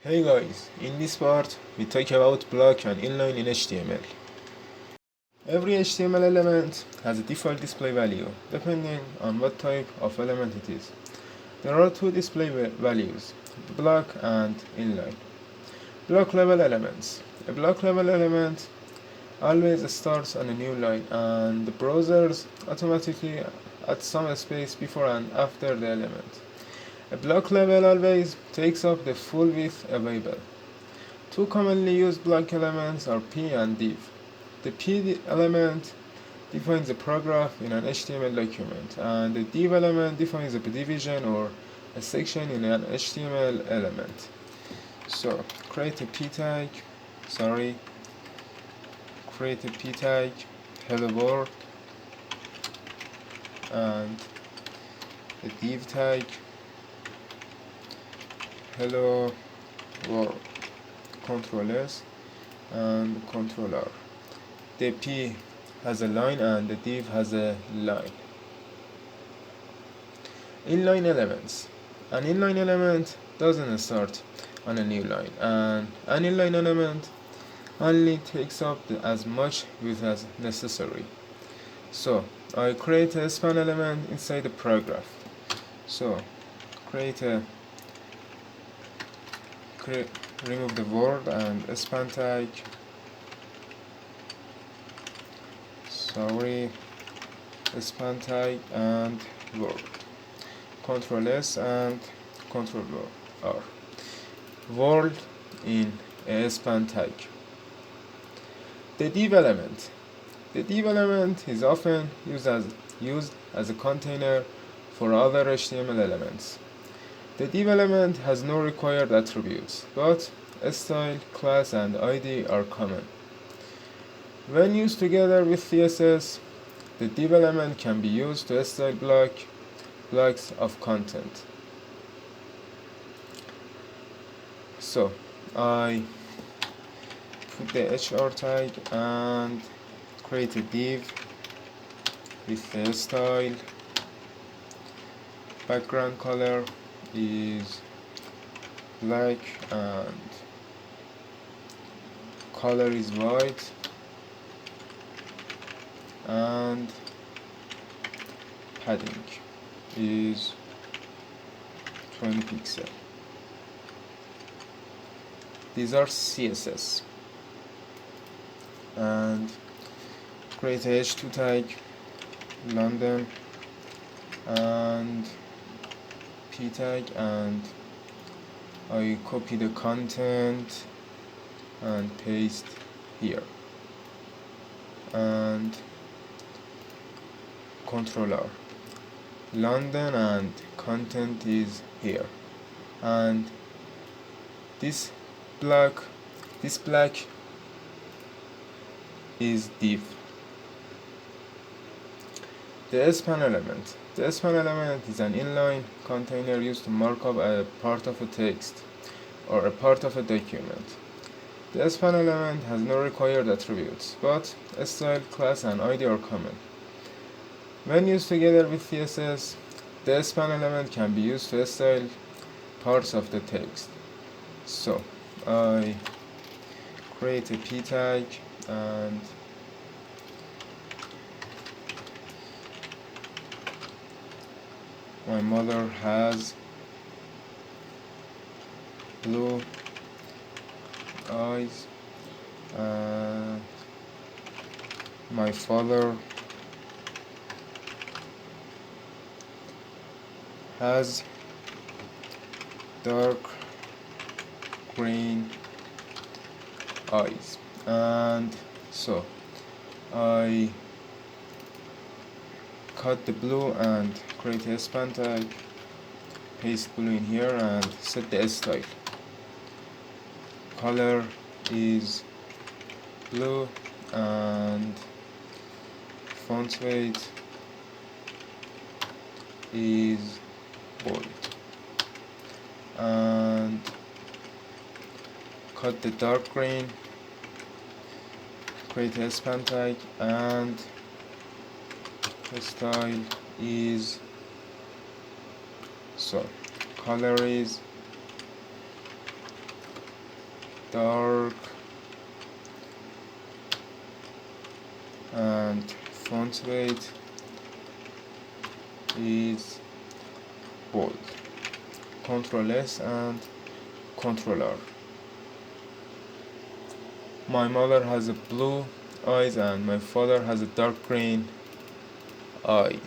Hey guys, in this part we talk about block and inline in HTML. Every HTML element has a default display value depending on what type of element it is. There are two display values, block and inline. Block level elements. A block level element always starts on a new line and the browsers automatically add some space before and after the element. A block level always takes up the full width available. Two commonly used block elements are p and div. The p element defines a paragraph in an HTML document, and the div element defines a division or a section in an HTML element. So create a p tag, create a p tag, hello world, and a div tag, hello world. Ctrl S and Ctrl R. The P has a line and the div has a line. Inline elements. An inline element doesn't start on a new line, and an inline element only takes up as much width as necessary. So I create a span element inside the paragraph. So remove the word and a span tag. A span tag and word. Ctrl S and Ctrl R. Word in a span tag. The div element. The div element is often used as a container for other HTML elements. The div element has no required attributes, but style, class, and ID are common. When used together with CSS, the div element can be used to style blocks of content. So I put the HR tag and create a div with the style. Background color is black and color is white, and padding is 20 pixel. These are CSS. And create a h2 tag, London, and p tag, and I copy the content and paste here, and Ctrl R. London and content is here, and this black is div. The span element. The span element is an inline container used to mark up a part of a text or a part of a document. The span element has no required attributes, but style, class, and ID are common. When used together with CSS, the span element can be used to style parts of the text. So I create a p tag and my mother has blue eyes, and my father has dark green eyes. And so I cut the blue and create a span tag, paste blue in here, and set the style. Color is blue and font weight is bold, and cut the dark green, create a span tag, and the style is so color is dark, and font weight is bold. Ctrl S and Ctrl R. My mother has a blue eyes and my father has a dark green eye.